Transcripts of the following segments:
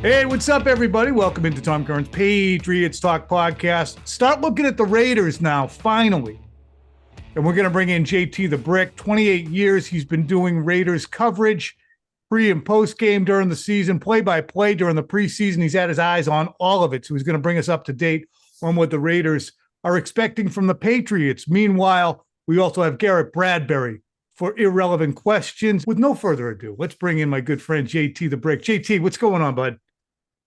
Hey, what's up, everybody? Welcome into Tom Curran's Patriots Talk podcast. Start looking at the Raiders now, finally. And we're going to bring in JT the Brick. 28 years he's been doing Raiders coverage, pre and post game during the season, play-by-play during the preseason. He's had his eyes on all of it, so he's going to bring us up to date on what the Raiders are expecting from the Patriots. Meanwhile, we also have Garrett Bradbury for irrelevant questions. With no further ado, let's bring in my good friend JT the Brick. JT, what's going on, bud?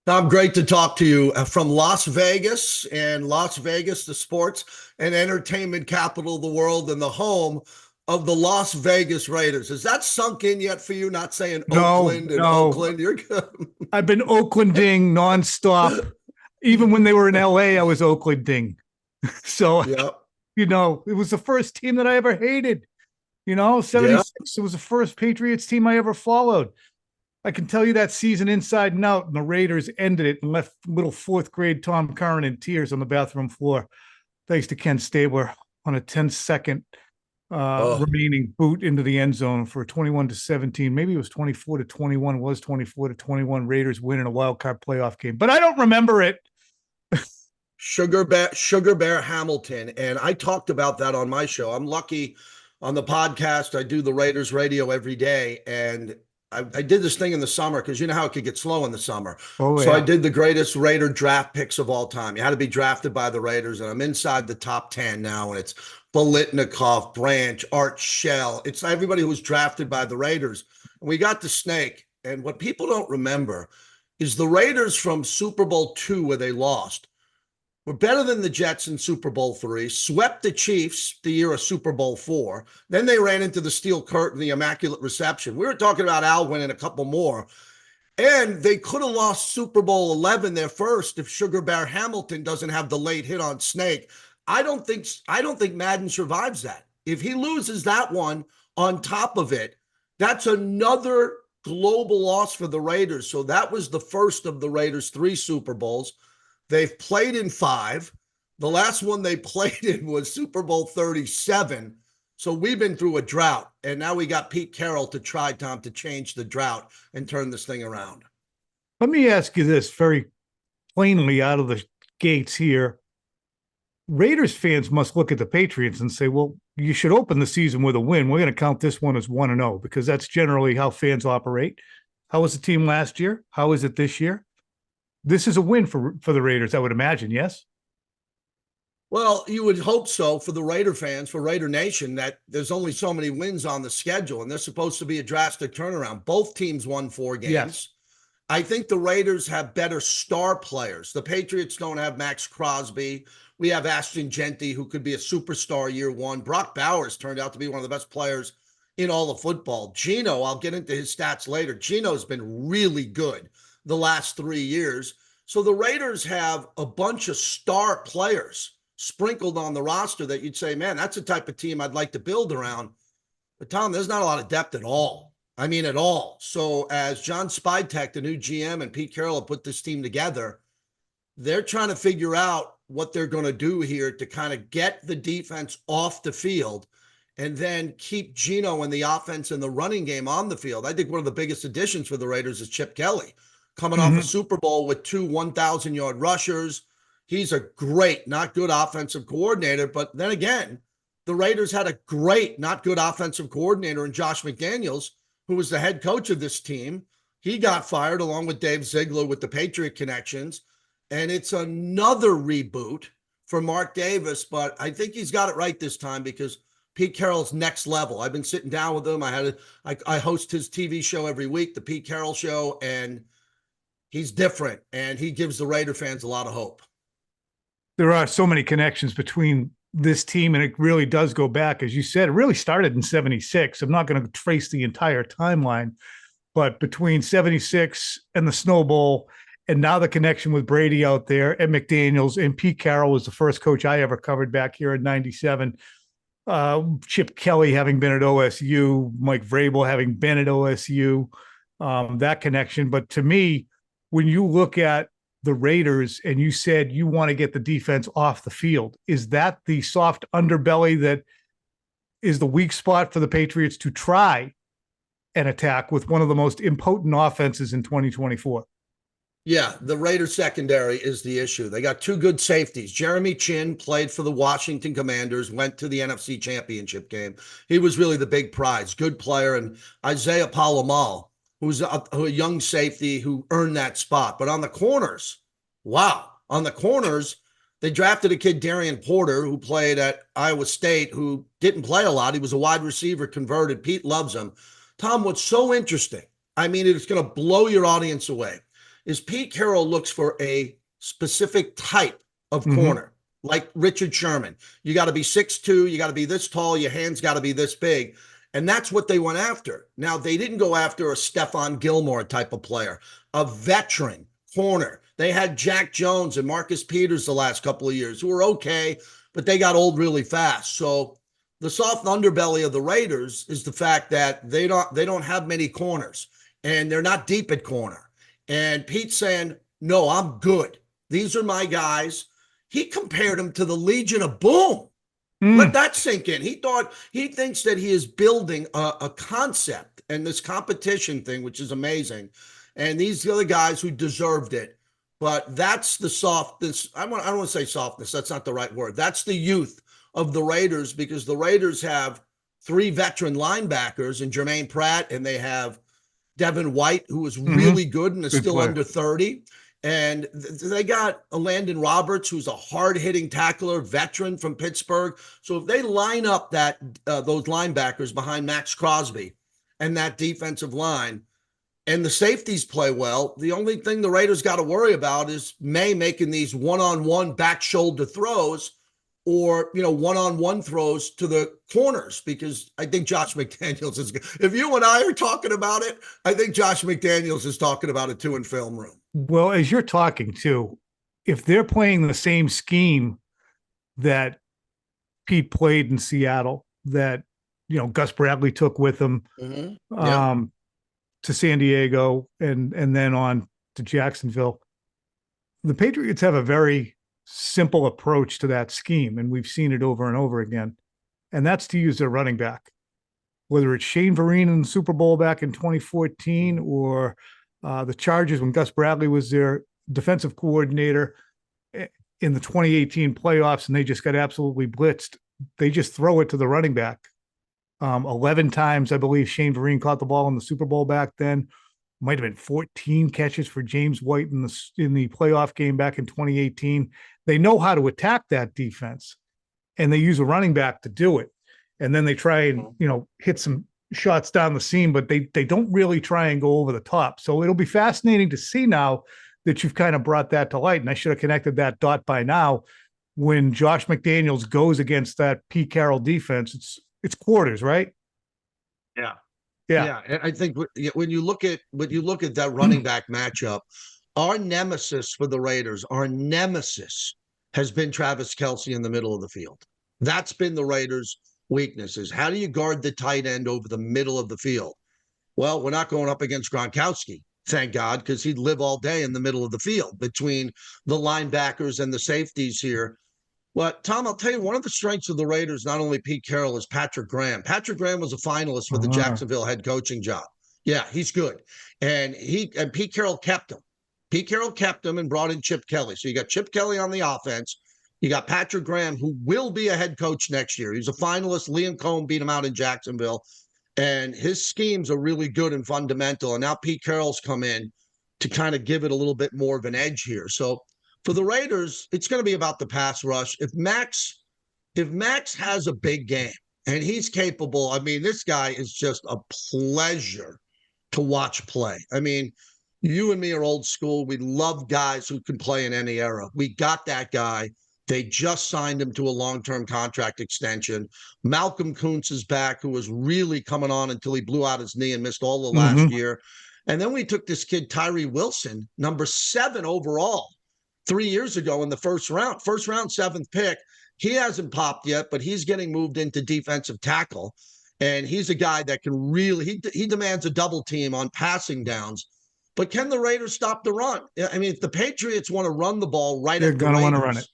Tom, great to talk to you from Las Vegas, and Las Vegas, the sports and entertainment capital of the world and the home of the Las Vegas Raiders. Has that sunk in yet for you? Not saying Oakland and Oakland. You're good. I've been Oaklanding nonstop. Even when they were in LA, I was Oaklanding. So, yep. You know, it was the first team that I ever hated. You know, 76, It was the first Patriots team I ever followed. I can tell you that season inside and out, and the Raiders ended it and left little fourth grade Tom Curran in tears on the bathroom floor, thanks to Ken Stabler on a 10-second remaining boot into the end zone for 21-17. Maybe it was 24-21. It was 24-21. Raiders winning a wild card playoff game, but I don't remember it. Sugar Bear Hamilton, and I talked about that on my show. I'm lucky on the podcast. I do the Raiders radio every day, and I did this thing in the summer because you know how it could get slow in the summer. So I did the greatest Raider draft picks of all time. You had to be drafted by the Raiders, and I'm inside the top 10 now, and it's Bolitnikov, Branch, Art Shell. It's everybody who was drafted by the Raiders. And we got the snake, and what people don't remember is the Raiders from Super Bowl II, where they lost, were better than the Jets in Super Bowl III, swept the Chiefs the year of Super Bowl IV. Then they ran into the steel curtain, the Immaculate Reception. We were talking about Al winning a couple more. And they could have lost Super Bowl XI, their first, if Sugar Bear Hamilton doesn't have the late hit on Snake. I don't think Madden survives that. If he loses that one on top of it, that's another global loss for the Raiders. So that was the first of the Raiders' 3 Super Bowls. They've played in 5. The last one they played in was Super Bowl 37. So we've been through a drought, and now we got Pete Carroll to try, Tom, to change the drought and turn this thing around. Let me ask you this very plainly out of the gates here. Raiders fans must look at the Patriots and say, well, you should open the season with a win. We're going to count this one as 1-0 because that's generally how fans operate. How was the team last year? How is it this year? This is a win for the Raiders, I would imagine, yes? Well, you would hope so for the Raider fans, for Raider Nation, that there's only so many wins on the schedule, and there's supposed to be a drastic turnaround. Both teams won 4 games. Yes. I think the Raiders have better star players. The Patriots don't have Max Crosby. We have Ashton Genty, who could be a superstar year one. Brock Bowers turned out to be one of the best players in all of football. Geno, I'll get into his stats later. Geno's been really good the last 3 years. So the Raiders have a bunch of star players sprinkled on the roster that you'd say, man, that's the type of team I'd like to build around. But Tom, there's not a lot of depth at all. I mean, at all. So as John Spytek, the new GM, and Pete Carroll have put this team together, they're trying to figure out what they're going to do here to kind of get the defense off the field and then keep Geno and the offense and the running game on the field. I think one of the biggest additions for the Raiders is Chip Kelly, coming off a Super Bowl with 2 1,000-yard rushers. He's a great, not good offensive coordinator. But then again, the Raiders had a great, not good offensive coordinator in Josh McDaniels, who was the head coach of this team. He got fired along with Dave Ziegler with the Patriot connections. And it's another reboot for Mark Davis. But I think he's got it right this time because Pete Carroll's next level. I've been sitting down with him. I host his TV show every week, the Pete Carroll Show, and he's different, and he gives the Raider fans a lot of hope. There are so many connections between this team, and it really does go back. As you said, it really started in 76. I'm not going to trace the entire timeline, but between 76 and the Snow Bowl, and now the connection with Brady out there and McDaniels, and Pete Carroll was the first coach I ever covered back here in 97. Chip Kelly having been at OSU, Mike Vrabel having been at OSU, that connection. But to me, when you look at the Raiders and you said you want to get the defense off the field, is that the soft underbelly that is the weak spot for the Patriots to try and attack with one of the most impotent offenses in 2024? Yeah, the Raiders secondary is the issue. They got two good safeties. Jeremy Chin played for the Washington Commanders, went to the NFC Championship game. He was really the big prize, good player. And Isaiah Palomal, who's a young safety who earned that spot. But on the corners, wow. On the corners, they drafted a kid, Darian Porter, who played at Iowa State, who didn't play a lot. He was a wide receiver converted. Pete loves him. Tom, what's so interesting, I mean, it's going to blow your audience away, is Pete Carroll looks for a specific type of corner, like Richard Sherman. You got to be 6'2", you got to be this tall, your hands got to be this big. And that's what they went after. Now, they didn't go after a Stephon Gilmore type of player, a veteran corner. They had Jack Jones and Marcus Peters the last couple of years who were okay, but they got old really fast. So the soft underbelly of the Raiders is the fact that they don't have many corners, and they're not deep at corner. And Pete's saying, no, I'm good. These are my guys. He compared him to the Legion of Boom. Let that sink in. He thinks that he is building a concept and this competition thing, which is amazing. And these are the guys who deserved it. But that's the softness. I don't want to say softness. That's not the right word. That's the youth of the Raiders, because the Raiders have three veteran linebackers in Jermaine Pratt, and they have Devin White, who is really good and is still under 30. And they got a Landon Roberts, who's a hard-hitting tackler, veteran from Pittsburgh. So if they line up those linebackers behind Max Crosby and that defensive line, and the safeties play well, the only thing the Raiders got to worry about is May making these one-on-one back shoulder throws, or, one-on-one throws to the corners, because I think Josh McDaniels is good. If you and I are talking about it, I think Josh McDaniels is talking about it too in film room. Well, as you're talking too, if they're playing the same scheme that Pete played in Seattle, that, Gus Bradley took with him to San Diego and then on to Jacksonville, the Patriots have a very simple approach to that scheme, and we've seen it over and over again, and that's to use their running back, whether it's Shane Vereen in the Super Bowl back in 2014 or the Chargers when Gus Bradley was their defensive coordinator in the 2018 playoffs, and they just got absolutely blitzed. They just throw it to the running back. 11 times, I believe, Shane Vereen caught the ball in the Super Bowl back then. Might have been 14 catches for James White in the playoff game back in 2018. They know how to attack that defense, and they use a running back to do it. And then they try and, hit some shots down the seam, but they don't really try and go over the top. So it'll be fascinating to see now that you've kind of brought that to light. And I should have connected that dot by now. When Josh McDaniels goes against that Pete Carroll defense, it's quarters, right? Yeah. And I think when you look at that running back matchup, our nemesis for the Raiders, has been Travis Kelce in the middle of the field. That's been the Raiders' weaknesses. How do you guard the tight end over the middle of the field? Well, we're not going up against Gronkowski, thank God, because he'd live all day in the middle of the field between the linebackers and the safeties here. But, Tom, I'll tell you, one of the strengths of the Raiders, not only Pete Carroll, is Patrick Graham. Patrick Graham was a finalist for the Jacksonville head coaching job. Yeah, he's good. And Pete Carroll kept him. Pete Carroll kept him and brought in Chip Kelly. So you got Chip Kelly on the offense. You got Patrick Graham, who will be a head coach next year. He's a finalist. Liam Cohen beat him out in Jacksonville. And his schemes are really good and fundamental. And now Pete Carroll's come in to kind of give it a little bit more of an edge here. So for the Raiders, it's going to be about the pass rush. If Max has a big game, and he's capable, I mean, this guy is just a pleasure to watch play. I mean, you and me are old school. We love guys who can play in any era. We got that guy. They just signed him to a long-term contract extension. Malcolm Kuntz is back, who was really coming on until he blew out his knee and missed all the last year. And then we took this kid, Tyree Wilson, number 7 overall, 3 years ago in the first round, 7th pick. He hasn't popped yet, but he's getting moved into defensive tackle. And he's a guy that can really, he demands a double team on passing downs. But can the Raiders stop the run? I mean, if the Patriots want to run the ball they're going to want to run it.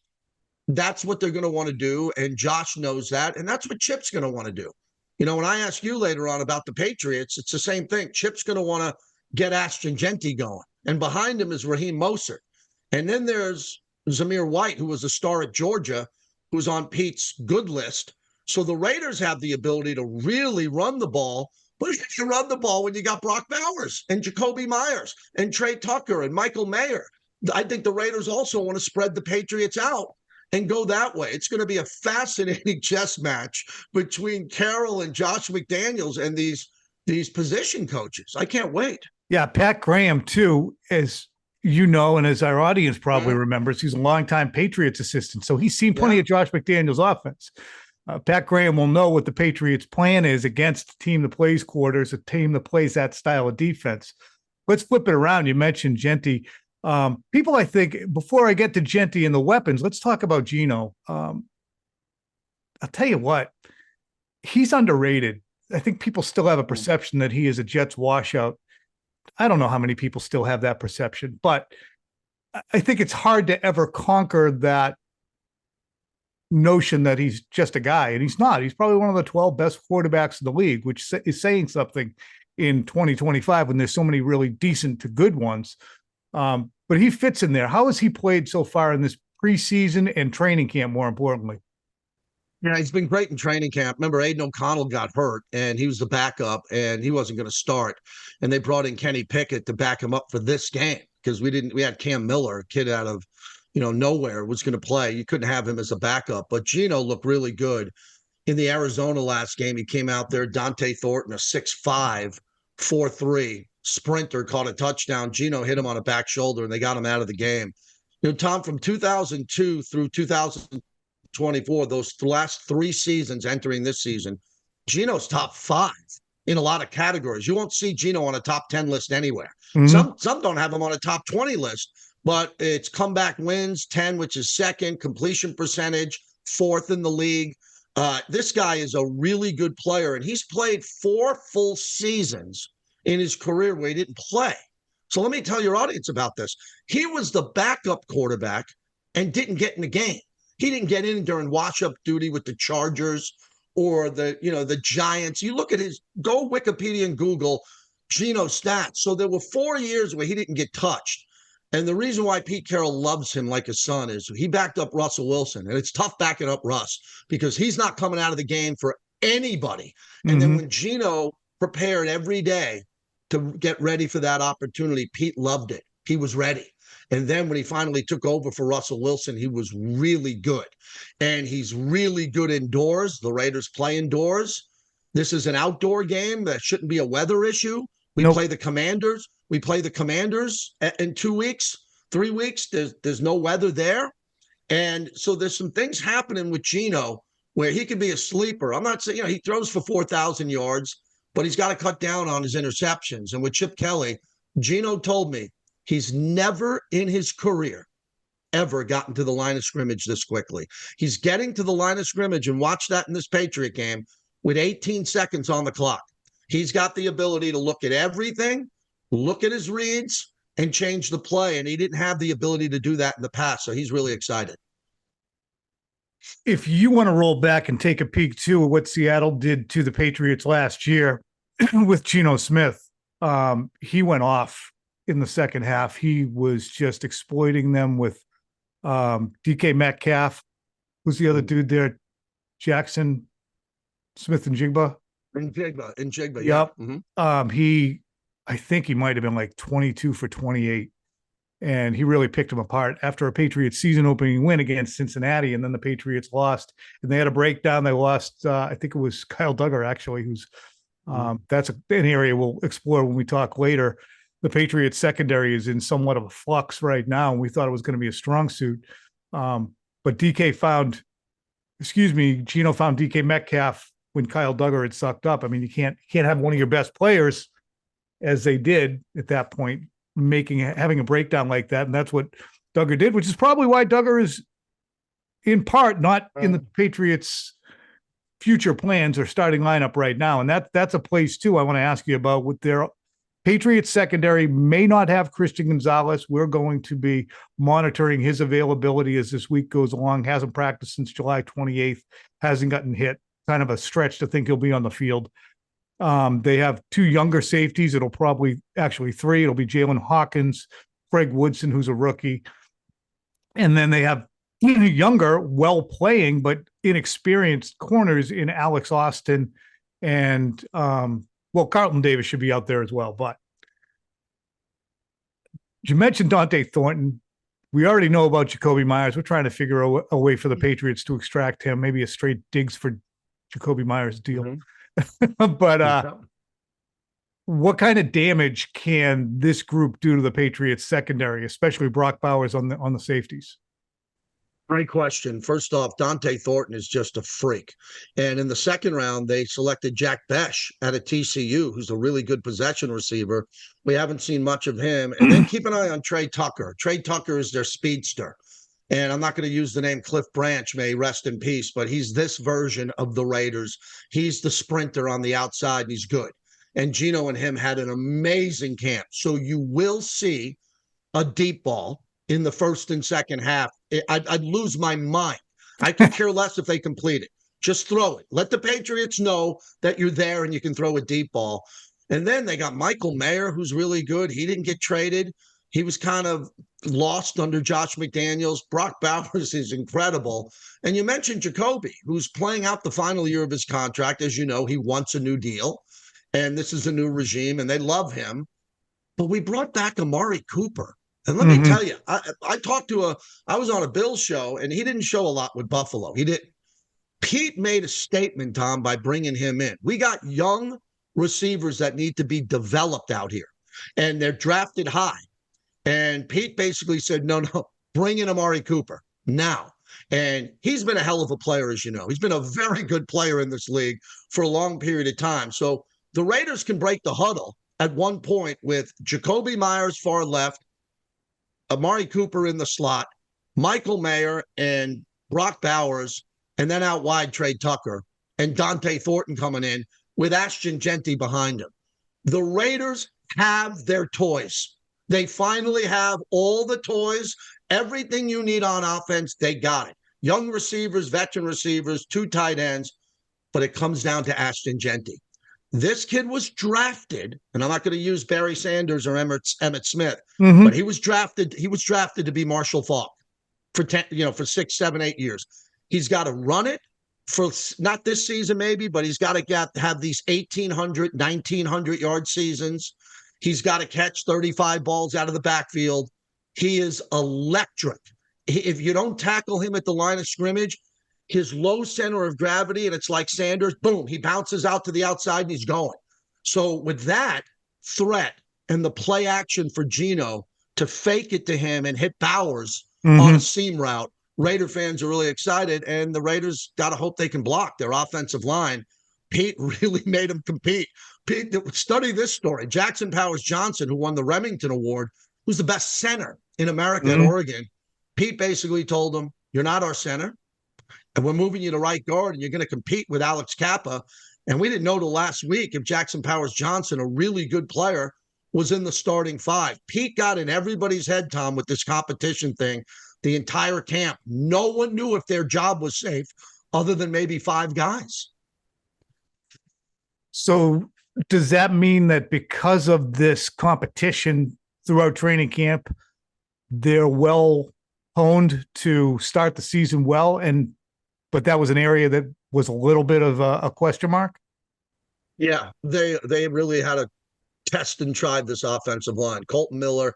That's what they're going to want to do. And Josh knows that. And that's what Chip's going to want to do. When I ask you later on about the Patriots, it's the same thing. Chip's going to want to get Ashton Genty going. And behind him is Raheem Mostert. And then there's Zamir White, who was a star at Georgia, who's on Pete's good list. So the Raiders have the ability to really run the ball, but you can run the ball when you got Brock Bowers and Jakobi Meyers and Trey Tucker and Michael Mayer. I think the Raiders also want to spread the Patriots out and go that way. It's going to be a fascinating chess match between Carroll and Josh McDaniels and these position coaches. I can't wait. Yeah, Pat Graham, too, as you know, and as our audience probably remembers, he's a longtime Patriots assistant. So he's seen plenty of Josh McDaniels' offense. Pat Graham will know what the Patriots' plan is against a team that plays quarters, a team that plays that style of defense. Let's flip it around. You mentioned Genty. People, I think, before I get to Genty and the weapons, let's talk about Geno. I'll tell you what, he's underrated. I think people still have a perception that he is a Jets washout. I don't know how many people still have that perception, but I think it's hard to ever conquer that notion that he's just a guy, and he's not. He's probably one of the 12 best quarterbacks in the league, which is saying something in 2025 when there's so many really decent to good ones. But he fits in there. How has he played so far in this preseason and training camp, more importantly? Yeah, he's been great in training camp. Remember, Aiden O'Connell got hurt, and he was the backup, and he wasn't going to start. And they brought in Kenny Pickett to back him up for this game because we had Cam Miller, a kid out of nowhere, was going to play. You couldn't have him as a backup. But Geno looked really good. In the Arizona last game, he came out there, Dante Thornton, a 6'5", 4'3", sprinter, caught a touchdown. Geno hit him on a back shoulder, and they got him out of the game. Tom, from 2002 through 2024, those last 3 seasons entering this season, Geno's top 5 in a lot of categories. You won't see Geno on a top 10 list anywhere. Some don't have him on a top 20 list, but it's comeback wins, 10, which is second, completion percentage, 4th in the league. This guy is a really good player, and he's played 4 full seasons in his career where he didn't play. So let me tell your audience about this. He was the backup quarterback and didn't get in the game. He didn't get in during wash-up duty with the Chargers or the Giants. You look at go Wikipedia and Google Geno stats. So there were 4 years where he didn't get touched. And the reason why Pete Carroll loves him like a son is he backed up Russell Wilson. And it's tough backing up Russ because he's not coming out of the game for anybody. And then when Geno prepared every day to get ready for that opportunity, Pete loved it. He was ready. And then when he finally took over for Russell Wilson, he was really good. And he's really good indoors. The Raiders play indoors. This is an outdoor game. That shouldn't be a weather issue. We play the Commanders. We play the Commanders in 2 weeks, 3 weeks. There's no weather there. And so there's some things happening with Geno where he could be a sleeper. I'm not saying, he throws for 4,000 yards, but he's got to cut down on his interceptions. And with Chip Kelly, Geno told me he's never in his career ever gotten to the line of scrimmage this quickly. He's getting to the line of scrimmage, and watch that in this Patriot game, with 18 seconds on the clock. He's got the ability to look at everything, look at his reads, and change the play. And he didn't have the ability to do that in the past. So he's really excited. If you want to roll back and take a peek, too, at what Seattle did to the Patriots last year with Geno Smith, he went off in the second half. He was just exploiting them with DK Metcalf. Who's the other dude there? Jackson Smith and Jigba. And Jigba. Yep. Mm-hmm. I think he might have been like 22 for 28. And he really picked them apart after a Patriots season opening win against Cincinnati. And then the Patriots lost, and they had a breakdown. They lost, I think it was Kyle Duggar, actually, who's that's an area we'll explore when we talk later. The Patriots secondary is in somewhat of a flux right now, and we thought it was going to be a strong suit. But Geno found DK Metcalf when Kyle Duggar had sucked up. I mean, you can't have one of your best players, as they did at that point, having a breakdown like that. And that's what Duggar did, which is probably why Duggar is in part not in the Patriots' future plans or starting lineup right now. And that's a place too I want to ask you about. With their Patriots secondary may not have Christian Gonzalez. We're going to be monitoring his availability as this week goes along. Hasn't practiced since July 28th, hasn't gotten hit. Kind of a stretch to think he'll be on the field. They have two younger safeties. It'll probably actually three. It'll be Jalen Hawkins, Craig Woodson, who's a rookie. And then they have younger, well playing, but inexperienced corners in Alex Austin and Carlton Davis should be out there as well. But you mentioned Dante Thornton. We already know about Jakobi Meyers. We're trying to figure a way for the Patriots to extract him, maybe a straight Diggs for Jakobi Meyers deal. Mm-hmm. But what kind of damage can this group do to the Patriots secondary, especially Brock Bowers on the safeties? Great question. First off, Dante Thornton is just a freak. And in the second round, they selected Jack Besh out of TCU, who's a really good possession receiver. We haven't seen much of him. And then keep an eye on Trey Tucker. Trey Tucker is their speedster. And I'm not going to use the name Cliff Branch, may rest in peace, but he's this version of the Raiders. He's the sprinter on the outside, and he's good. And Gino and him had an amazing camp. So you will see a deep ball in the first and second half. I'd lose my mind. I could care less if they complete it. Just throw it. Let the Patriots know that you're there and you can throw a deep ball. And then they got Michael Mayer, who's really good. He didn't get traded. He was kind of lost under Josh McDaniels. Brock Bowers is incredible. And you mentioned Jakobi, who's playing out the final year of his contract. As you know, he wants a new deal. And this is a new regime, and they love him. But we brought back Amari Cooper. And let me tell you, I was on a Bills show, and he didn't show a lot with Buffalo. He didn't. Pete made a statement, Tom, by bringing him in. We got young receivers that need to be developed out here, and they're drafted high. And Pete basically said, no, bring in Amari Cooper now. And he's been a hell of a player, as you know. He's been a very good player in this league for a long period of time. So the Raiders can break the huddle at one point with Jakobi Meyers far left, Amari Cooper in the slot, Michael Mayer and Brock Bowers, and then out wide Trey Tucker and Dante Thornton coming in with Ashton Genty behind him. The Raiders have their toys. They finally have all the toys, everything you need on offense, they got it. Young receivers, veteran receivers, two tight ends, but it comes down to Ashton Genty. This kid was drafted, and I'm not going to use Barry Sanders or Emmitt Smith, but he was drafted to be Marshall Faulk for 6, 7, 8 years. He's got to run it for not this season maybe, but he's got to have these 1,800, 1,900 yard seasons. He's got to catch 35 balls out of the backfield. He is electric. If you don't tackle him at the line of scrimmage, his low center of gravity, and it's like Sanders, boom, he bounces out to the outside and he's going. So with that threat and the play action for Gino to fake it to him and hit Bowers on a seam route, Raider fans are really excited, and the Raiders got to hope they can block their offensive line. Pete really made them compete. Pete, study this story. Jackson Powers Johnson, who won the Remington Award, who's the best center in America at Oregon. Pete basically told him, you're not our center, and we're moving you to right guard, and you're going to compete with Alex Kappa. And we didn't know till last week if Jackson Powers Johnson, a really good player, was in the starting five. Pete got in everybody's head, Tom, with this competition thing the entire camp. No one knew if their job was safe other than maybe 5 guys. So does that mean that because of this competition throughout training camp, they're well honed to start the season well, but that was an area that was a little bit of a question mark? Yeah, they really had to test and try this offensive line. Colton Miller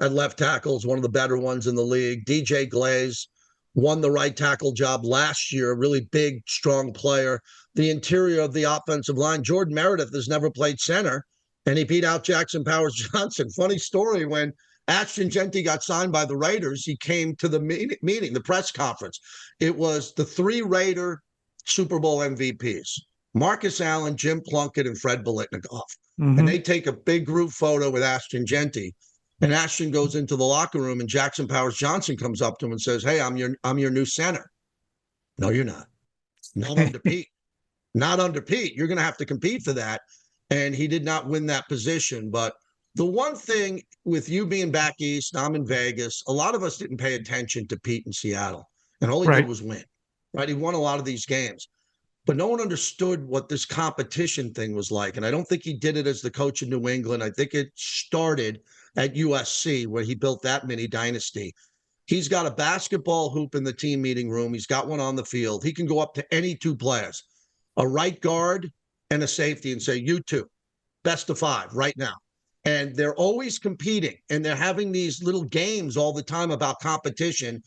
at left tackle is one of the better ones in the league. DJ Glaze won the right tackle job last year, a really big, strong player. The interior of the offensive line, Jordan Meredith has never played center, and he beat out Jackson Powers Johnson. Funny story, when Ashton Genty got signed by the Raiders, he came to the meeting, the press conference. It was the 3 Raider Super Bowl MVPs, Marcus Allen, Jim Plunkett, and Fred Biletnikoff. And they take a big group photo with Ashton Genty. And Ashton goes into the locker room, and Jackson Powers Johnson comes up to him and says, hey, I'm your new center. No, you're not. Not under Pete. Not under Pete. You're going to have to compete for that. And he did not win that position. But the one thing with you being back east, I'm in Vegas, a lot of us didn't pay attention to Pete in Seattle. And all he did was win. Right? He won a lot of these games. but no one understood what this competition thing was like. And I don't think he did it as the coach in New England. I think it started at USC where he built that mini dynasty. He's got a basketball hoop in the team meeting room. He's got one on the field. He can go up to any two players, a right guard and a safety, and say, you two, best of 5 right now. And they're always competing, and they're having these little games all the time about competition.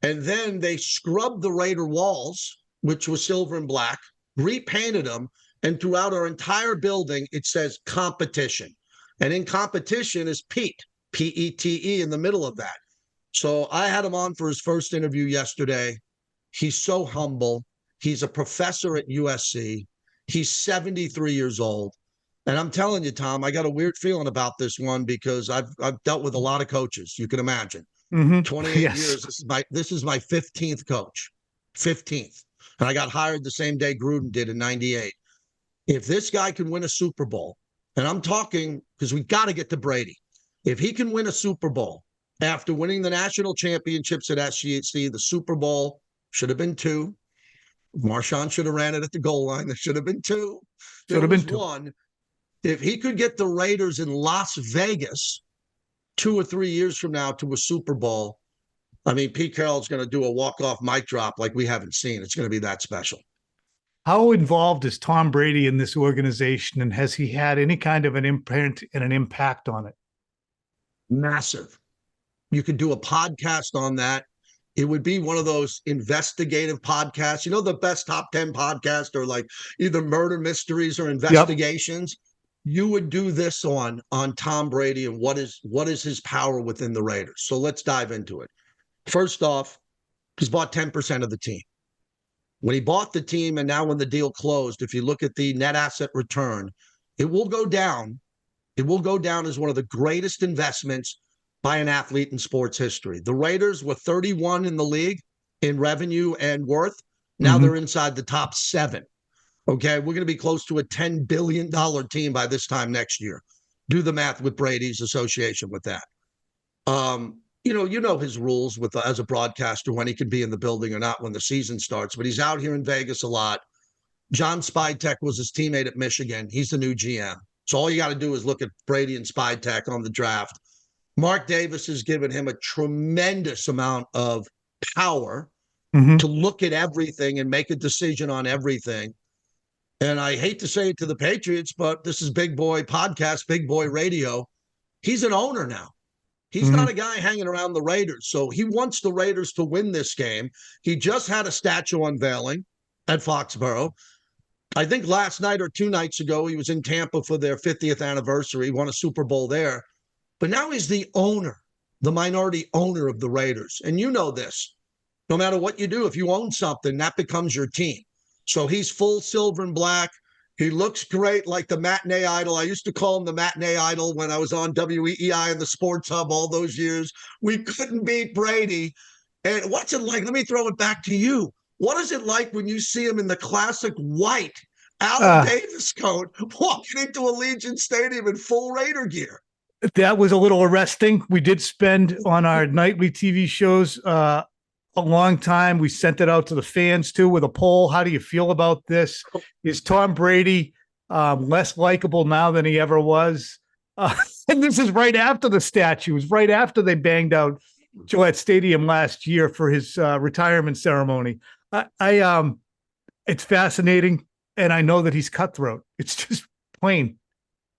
And then they scrubbed the Raider walls, which was silver and black, repainted them, and throughout our entire building, it says competition. And in competition is Pete, P-E-T-E, in the middle of that. So I had him on for his first interview yesterday. He's so humble. He's a professor at USC. He's 73 years old. And I'm telling you, Tom, I got a weird feeling about this one because I've dealt with a lot of coaches, you can imagine. 28 years. This is my 15th coach. 15th. And I got hired the same day Gruden did in 98. If this guy can win a Super Bowl, and I'm talking because we got to get to Brady. If he can win a Super Bowl after winning the national championships at SGC, the Super Bowl should have been 2. Marshawn should have ran it at the goal line. There should have been 2. Should have been 2. 1. If he could get the Raiders in Las Vegas 2 or 3 years from now to a Super Bowl, I mean, Pete Carroll's going to do a walk-off mic drop like we haven't seen. It's going to be that special. How involved is Tom Brady in this organization, and has he had any kind of an imprint and an impact on it? Massive. You could do a podcast on that. It would be one of those investigative podcasts. You know, the best top 10 podcasts are like either murder mysteries or investigations. Yep. You would do this on Tom Brady and what is his power within the Raiders. So let's dive into it. First off, he's bought 10% of the team. When he bought the team and now when the deal closed, if you look at the net asset return, it will go down. It will go down as one of the greatest investments by an athlete in sports history. The Raiders were 31 in the league in revenue and worth. Now they're inside the top 7. Okay, we're going to be close to a $10 billion team by this time next year. Do the math with Brady's association with that. You know his rules with as a broadcaster, when he can be in the building or not when the season starts, but he's out here in Vegas a lot. John Spidtek was his teammate at Michigan. He's the new GM. So all you got to do is look at Brady and Spidtek on the draft. Mark Davis has given him a tremendous amount of power to look at everything and make a decision on everything. And I hate to say it to the Patriots, but this is Big Boy Podcast, Big Boy Radio. He's an owner now. He's not a guy hanging around the Raiders. So he wants the Raiders to win this game. He just had a statue unveiling at Foxborough. I think last night or 2 nights ago, he was in Tampa for their 50th anniversary. He won a Super Bowl there. But now he's the owner, the minority owner of the Raiders. And you know this. No matter what you do, if you own something, that becomes your team. So he's full silver and black. He looks great, like the matinee idol. I used to call him the matinee idol when I was on WEEI and the Sports Hub all those years. We couldn't beat Brady. And what's it like? Let me throw it back to you. What is it like when you see him in the classic white Allen Davis coat walking into Allegiant Stadium in full Raider gear? That was a little arresting. We did spend on our nightly TV shows a long time. We sent it out to the fans too with a poll. How do you feel about this? Is Tom Brady less likable now than he ever was? And this is right after the statues, right after they banged out Gillette Stadium last year for his retirement ceremony. It's fascinating, and I know that he's cutthroat. It's just plain.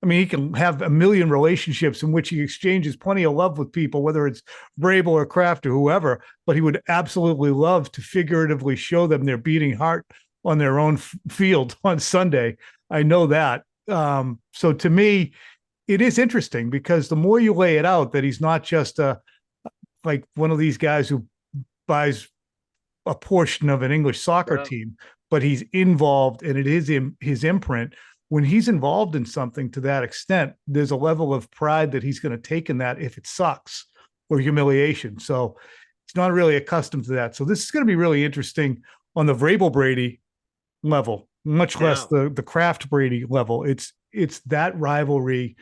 I mean, he can have a million relationships in which he exchanges plenty of love with people, whether it's Vrabel or Kraft or whoever, but he would absolutely love to figuratively show them their beating heart on their own field on Sunday. I know that. So to me, it is interesting because the more you lay it out that he's not just like one of these guys who buys a portion of an English soccer team, but he's involved and it is his imprint. When he's involved in something to that extent, there's a level of pride that he's going to take in that if it sucks or humiliation. So he's not really accustomed to that. So this is going to be really interesting on the Vrabel Brady level, much less the Kraft Brady level. It's that rivalry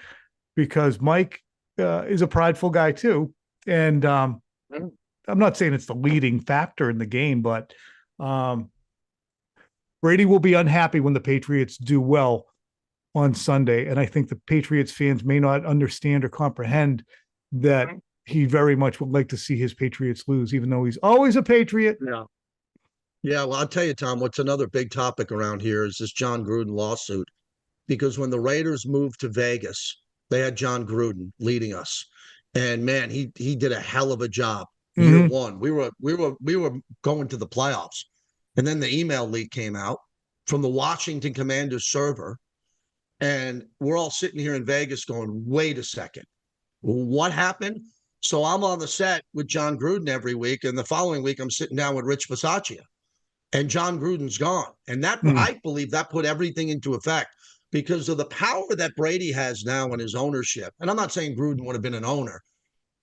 because Mike is a prideful guy too. And I'm not saying it's the leading factor in the game, but Brady will be unhappy when the Patriots do well on Sunday. And I think the Patriots fans may not understand or comprehend that he very much would like to see his Patriots lose, even though he's always a Patriot. Yeah. Yeah, well, I'll tell you, Tom, what's another big topic around here is this John Gruden lawsuit. Because when the Raiders moved to Vegas, they had John Gruden leading us. And man, he did a hell of a job. Year one. We were going to the playoffs. And then the email leak came out from the Washington Commanders server. And we're all sitting here in Vegas going, wait a second. What happened? So I'm on the set with John Gruden every week. And the following week, I'm sitting down with Rich Bisaccia. And John Gruden's gone. And that I believe that put everything into effect because of the power that Brady has now in his ownership. And I'm not saying Gruden would have been an owner,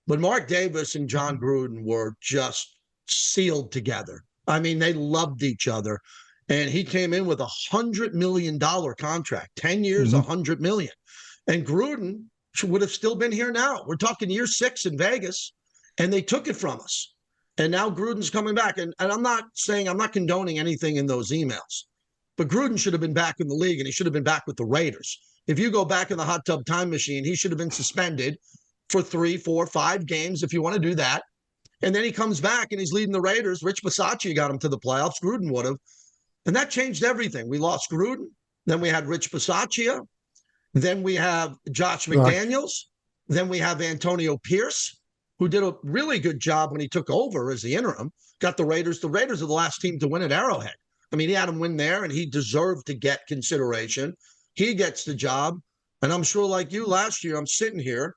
but Mark Davis and John Gruden were just sealed together. I mean, they loved each other. And he came in with $100 million contract, 10 years, $100 million. And Gruden would have still been here now. We're talking year 6 in Vegas, and they took it from us. And now Gruden's coming back. And I'm not condoning anything in those emails, but Gruden should have been back in the league, and he should have been back with the Raiders. If you go back in the hot tub time machine, he should have been suspended for 3, 4, 5 games if you want to do that. And then he comes back and he's leading the Raiders. Rich Bisaccia got him to the playoffs. Gruden would have. And that changed everything. We lost Gruden. Then we had Rich Bisaccia. Then we have Josh McDaniels. Then we have Antonio Pierce, who did a really good job when he took over as the interim. Got the Raiders. The Raiders are the last team to win at Arrowhead. I mean, he had him win there, and he deserved to get consideration. He gets the job. And I'm sure like you last year, I'm sitting here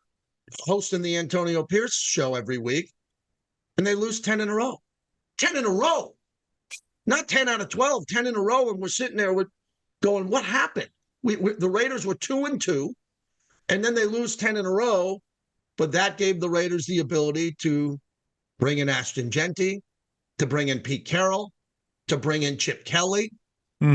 hosting the Antonio Pierce show every week, and they lose 10 in a row. 10 in a row. Not 10 out of 12, 10 in a row. And we're sitting there going, what happened? The Raiders were 2-2, and then they lose 10 in a row. But that gave the Raiders the ability to bring in Ashton Genty, to bring in Pete Carroll, to bring in Chip Kelly.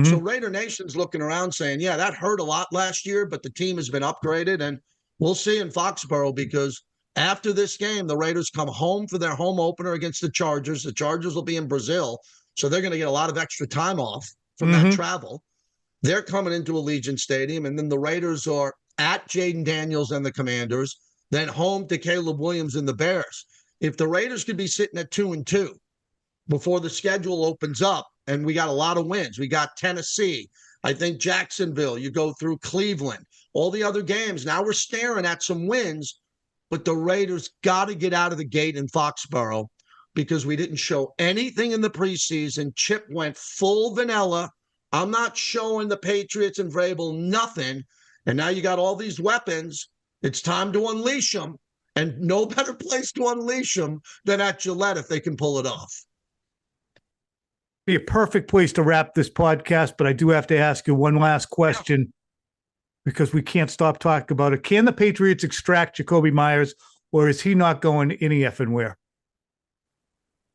So Raider Nation's looking around saying, yeah, that hurt a lot last year, but the team has been upgraded. And we'll see in Foxborough, because after this game, the Raiders come home for their home opener against the Chargers. The Chargers will be in Brazil, so they're going to get a lot of extra time off from that travel. They're coming into Allegiant Stadium, and then the Raiders are at Jaden Daniels and the Commanders, then home to Caleb Williams and the Bears. If the Raiders could be sitting at 2-2 before the schedule opens up, and we got a lot of wins. We got Tennessee. I think Jacksonville. You go through Cleveland. All the other games. Now we're staring at some wins, but the Raiders got to get out of the gate in Foxborough because we didn't show anything in the preseason. Chip went full vanilla. I'm not showing the Patriots and Vrabel nothing. And now you got all these weapons. It's time to unleash them. And no better place to unleash them than at Gillette if they can pull it off. Be a perfect place to wrap this podcast, but I do have to ask you one last question because we can't stop talking about it. Can the Patriots extract Jakobi Meyers, or is he not going any effing where?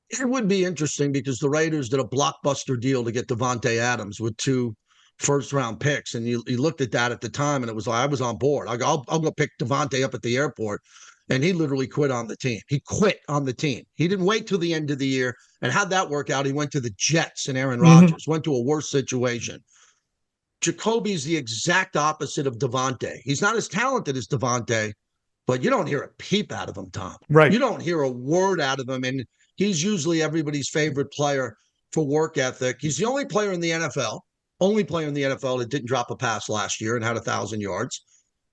It would be interesting because the Raiders did a blockbuster deal to get Devontae Adams with 2 first-round picks, and you looked at that at the time, and it was like I was on board. I'll go pick Devontae up at the airport, and he literally quit on the team. He quit on the team. He didn't wait till the end of the year. And how'd that work out? He went to the Jets and Aaron Rodgers, went to a worse situation. Jakobi's the exact opposite of Devontae. He's not as talented as Devontae, but you don't hear a peep out of him, Tom. Right. You don't hear a word out of him, and he's usually everybody's favorite player for work ethic. He's the only player in the NFL that didn't drop a pass last year and had 1,000 yards.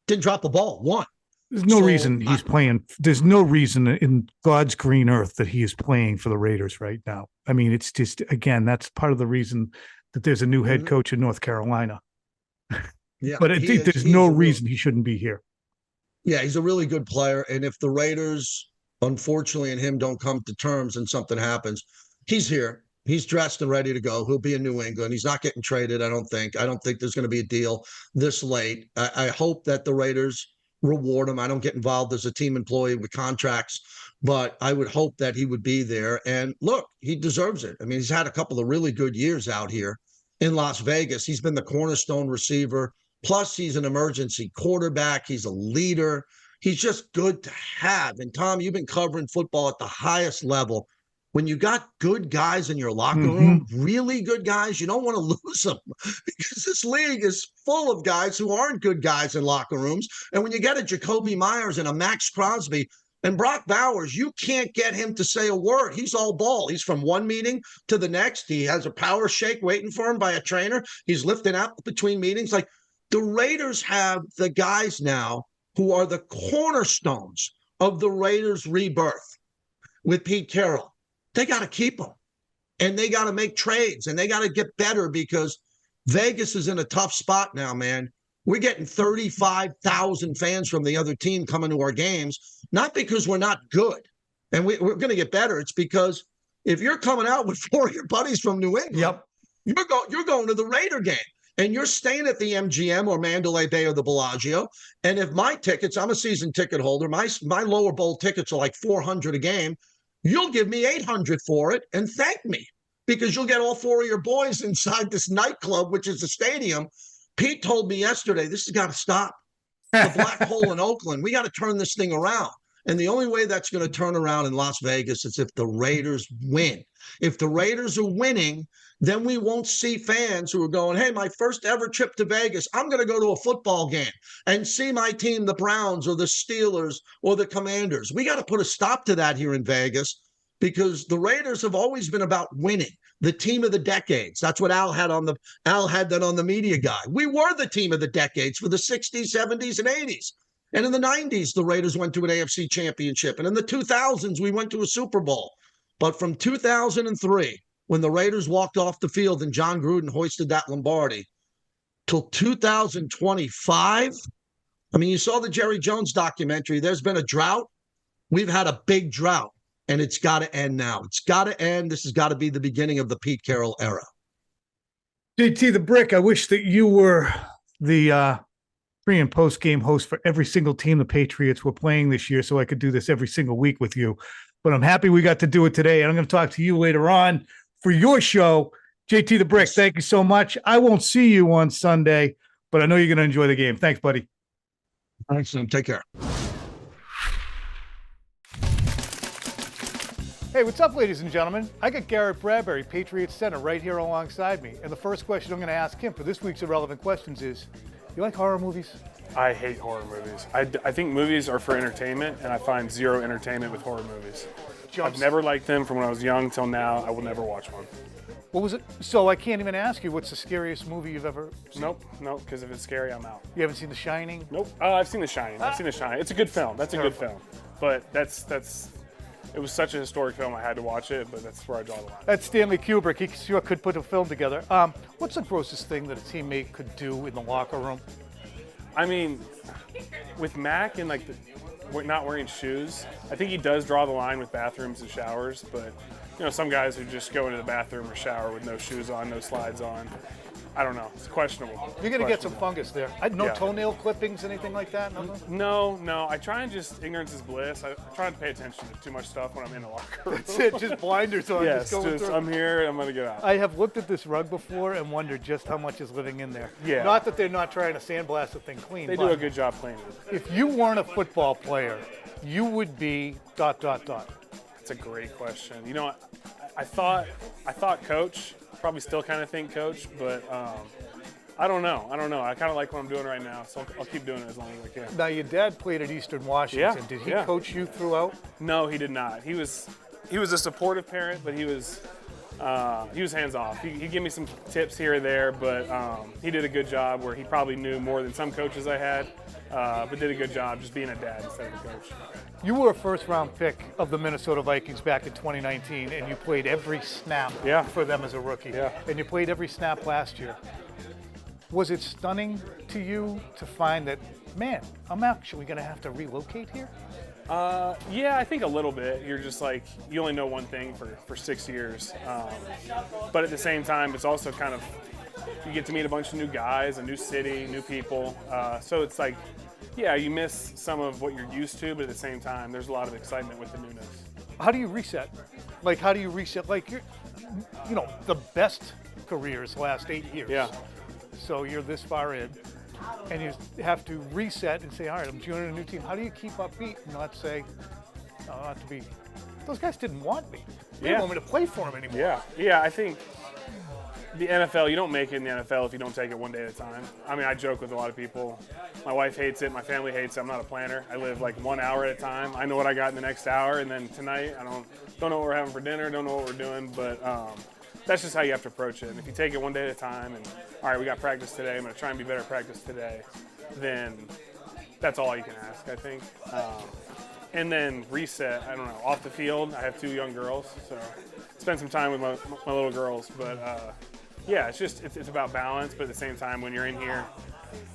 Didn't drop a ball, one. There's no reason he's playing. There's no reason in God's green earth that he is playing for the Raiders right now. I mean, it's just, again, that's part of the reason that there's a new head coach in North Carolina. Yeah, but I think there's no reason he shouldn't be here. Yeah, he's a really good player. And if the Raiders, unfortunately, and him don't come to terms and something happens, he's here. He's dressed and ready to go. He'll be in New England. He's not getting traded, I don't think. I don't think there's going to be a deal this late. I hope that the Raiders reward him. I don't get involved as a team employee with contracts, but I would hope that he would be there. And look, he deserves it. I mean, he's had a couple of really good years out here in Las Vegas. He's been the cornerstone receiver. Plus, he's an emergency quarterback. He's a leader. He's just good to have. And Tom, you've been covering football at the highest level. when you got good guys in your locker Mm-hmm. room, really good guys, you don't want to lose them because this league is full of guys who aren't good guys in locker rooms. And when you get a Jakobi Meyers and a Max Crosby and Brock Bowers, you can't get him to say a word. He's all ball. He's from one meeting to the next. He has a power shake waiting for him by a trainer. He's lifting up between meetings. Like, the Raiders have the guys now who are the cornerstones of the Raiders' rebirth with Pete Carroll. They got to keep them, and they got to make trades, and they got to get better because Vegas is in a tough spot now, man. We're getting 35,000 fans from the other team coming to our games, not because we're not good, and we're going to get better. It's because if you're coming out with 4 of your buddies from New England, Yep. you're going to the Raider game. And you're staying at the MGM or Mandalay Bay or the Bellagio. And if my tickets, I'm a season ticket holder, my lower bowl tickets are like $400 a game, you'll give me $800 for it and thank me because you'll get all 4 of your boys inside this nightclub, which is the stadium. Pete told me yesterday, this has got to stop. The black hole in Oakland, we got to turn this thing around. And the only way that's going to turn around in Las Vegas is if the Raiders win. If the Raiders are winning, then we won't see fans who are going, hey, my first ever trip to Vegas, I'm going to go to a football game and see my team, the Browns or the Steelers or the Commanders. We got to put a stop to that here in Vegas because the Raiders have always been about winning, the team of the decades. That's what Al had that on the media guide. We were the team of the decades for the 60s, 70s, and 80s. And in the 90s, the Raiders went to an AFC championship. And in the 2000s, we went to a Super Bowl. But from 2003, when the Raiders walked off the field and John Gruden hoisted that Lombardi, till 2025, I mean, you saw the Jerry Jones documentary. There's been a drought. We've had a big drought, and it's got to end now. It's got to end. This has got to be the beginning of the Pete Carroll era. JT the Brick, I wish that you were the pre- and post-game host for every single team the Patriots were playing this year so I could do this every single week with you. But I'm happy we got to do it today, and I'm going to talk to you later on for your show. JT the Brick, thank you so much. I won't see you on Sunday, but I know you're going to enjoy the game. Thanks, buddy. Thanks, Sam. Take care. Hey, what's up, ladies and gentlemen? I got Garrett Bradbury, Patriots center, right here alongside me. And the first question I'm going to ask him for this week's Irrelevant Questions is, you like horror movies? I hate horror movies. I think movies are for entertainment, and I find zero entertainment with horror movies. I've never liked them from when I was young till now. I will never watch one. What was it? So I can't even ask you what's the scariest movie you've ever seen? Nope, because if it's scary, I'm out. You haven't seen The Shining? Nope. I've seen The Shining. It's a good film. That's a good film. But it was such a historic film, I had to watch it, but that's where I draw the line. That's Stanley Kubrick. He sure could put a film together. What's the grossest thing that a teammate could do in the locker room? I mean, with Mac and not wearing shoes, I think he does draw the line with bathrooms and showers, but some guys who just go into the bathroom or shower with no shoes on, no slides on. I don't know. It's questionable. You're going to get some fungus there. No toenail clippings, anything like that? No. I try and ignorance is bliss. I try not to pay attention to too much stuff when I'm in the locker room. That's it, just blinders on. Yes, I'm here and I'm going to get out. I have looked at this rug before and wondered just how much is living in there. Yeah. Not that they're not trying to sandblast the thing clean. They do a good job cleaning it. If you weren't a football player, you would be ... That's a great question. I thought coach. Probably still kind of think coach, but I don't know. I kind of like what I'm doing right now, so I'll keep doing it as long as I can. Now, your dad played at Eastern Washington. Yeah, Did he coach you throughout? No, he did not. He was a supportive parent, but he was hands off. He gave me some tips here or there, but he did a good job where he probably knew more than some coaches I had, but did a good job just being a dad instead of a coach. You were a first-round pick of the Minnesota Vikings back in 2019, and you played every snap for them as a rookie. Yeah. And you played every snap last year. Was it stunning to you to find that, man, I'm actually going to have to relocate here? Yeah, I think a little bit. You're just you only know one thing for 6 years. But at the same time, it's also kind of, you get to meet a bunch of new guys, a new city, new people. So it's you miss some of what you're used to, but at the same time, there's a lot of excitement with the newness. How do you reset? How do you reset? You're, the best careers last 8 years. Yeah. So you're this far in, and you have to reset and say, all right, I'm joining a new team. How do you keep upbeat and not say, not to be those guys didn't want me. They Yeah. didn't want me to play for them anymore. Yeah, I think the NFL, you don't make it in the NFL if you don't take it one day at a time. I mean, I joke with a lot of people. My wife hates it. My family hates it. I'm not a planner. I live like 1 hour at a time. I know what I got in the next hour, and then tonight I don't know what we're having for dinner, don't know what we're doing, but that's just how you have to approach it. And if you take it one day at a time and, all right, we got practice today, I'm going to try and be better at practice today, then that's all you can ask, I think. And then reset, I don't know, off the field. I have 2 young girls, so spend some time with my little girls. But yeah, it's about balance, but at the same time, when you're in here,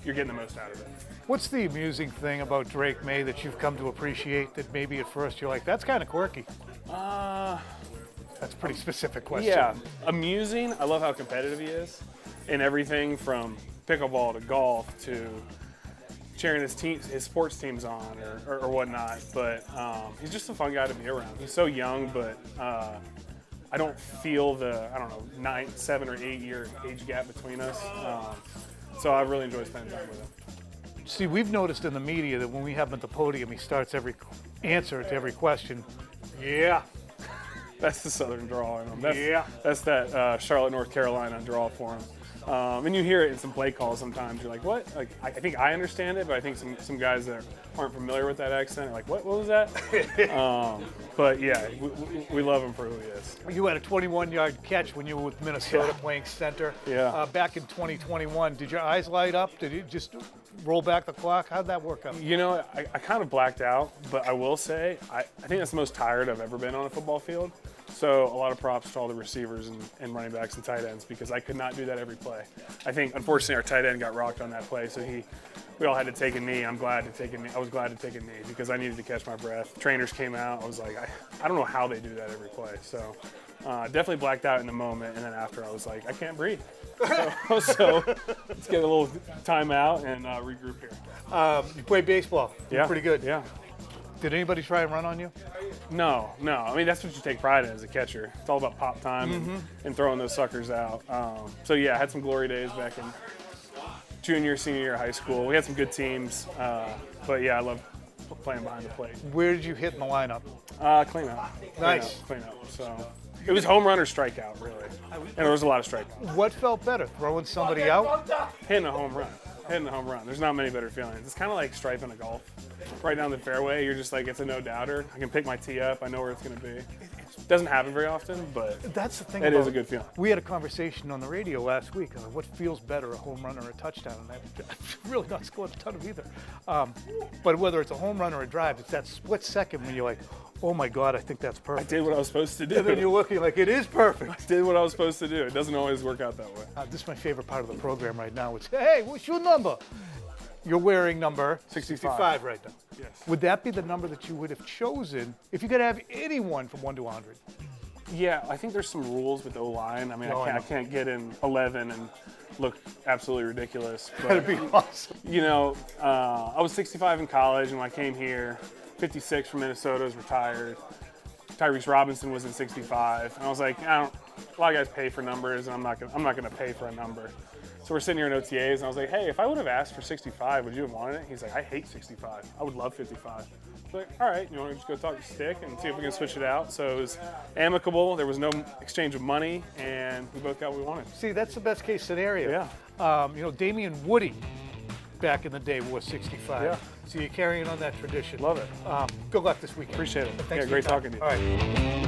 you're getting the most out of it. What's the amusing thing about Drake May that you've come to appreciate that maybe at first you're like, that's kind of quirky? That's a pretty specific question. Yeah, amusing. I love how competitive he is in everything from pickleball to golf to cheering his sports teams on or whatnot. But he's just a fun guy to be around. He's so young, but I don't feel the 7 or 8 year age gap between us. So I really enjoy spending time with him. See, we've noticed in the media that when we have him at the podium, he starts every answer to every question. Yeah. That's the Southern draw in him. That's that Charlotte, North Carolina draw for him. And you hear it in some play calls sometimes. You're like, what? Like, I think I understand it, but I think some guys that aren't familiar with that accent are like, what was that? But yeah, we love him for who he is. You had a 21-yard catch when you were with Minnesota playing center. Yeah. Back in 2021, did your eyes light up? Did you just roll back the clock? How'd that work out? You know, I kind of blacked out, but I will say, I think that's the most tired I've ever been on a football field. So a lot of props to all the receivers and running backs and tight ends because I could not do that every play. I think, unfortunately, our tight end got rocked on that play, so we all had to take a knee. I was glad to take a knee because I needed to catch my breath. Trainers came out. I was like, I don't know how they do that every play. So definitely blacked out in the moment, and then after I was like, I can't breathe. So let's get a little timeout and regroup here. You played baseball. You're pretty good. Yeah. Did anybody try and run on you? No. I mean, that's what you take pride in as a catcher. It's all about pop time and throwing those suckers out. So yeah, I had some glory days back in junior, senior year of high school. We had some good teams, but yeah, I love playing behind the plate. Where did you hit in the lineup? Clean out. Nice. Clean out. So it was home run or strikeout, really. And there was a lot of strikeouts. What felt better, throwing somebody out? Hitting a home run. There's not many better feelings. It's kind of like striping a golf. Right down the fairway, you're just like, it's a no-doubter. I can pick my tee up. I know where it's going to be. It doesn't happen very often, but that's the thing. It is a good feeling. We had a conversation on the radio last week on what feels better, a home run or a touchdown. And I've really not scored a ton of either. But whether it's a home run or a drive, it's that split second when you're like, oh my God, I think that's perfect. I did what I was supposed to do. And then you're looking like it is perfect. I did what I was supposed to do. It doesn't always work out that way. This is my favorite part of the program right now. It's, hey, what's your number? You're wearing number 65 right now. Yes. Would that be the number that you would have chosen if you could have anyone from 1 to 100? Yeah, I think there's some rules with O-line. I mean, No, I can't get in 11 and look absolutely ridiculous. But, That'd be awesome. You know, I was 65 in college, and when I came here, 56 from Minnesota was retired. Tyrese Robinson was in 65, and I was like, a lot of guys pay for numbers, and I'm not gonna pay for a number. So we're sitting here in OTAs, and I was like, hey, if I would have asked for 65, would you have wanted it? He's like, I hate 65. I would love 55. I was like, all right, you want to just go talk to Stick and see if we can switch it out? So it was amicable. There was no exchange of money, and we both got what we wanted. See, that's the best case scenario. Yeah. You know, Damian Woody back in the day wore 65. Yeah. So you're carrying on that tradition. Love it. Good luck this weekend. Appreciate it. Thanks Yeah, for great your time. talking to you. All right.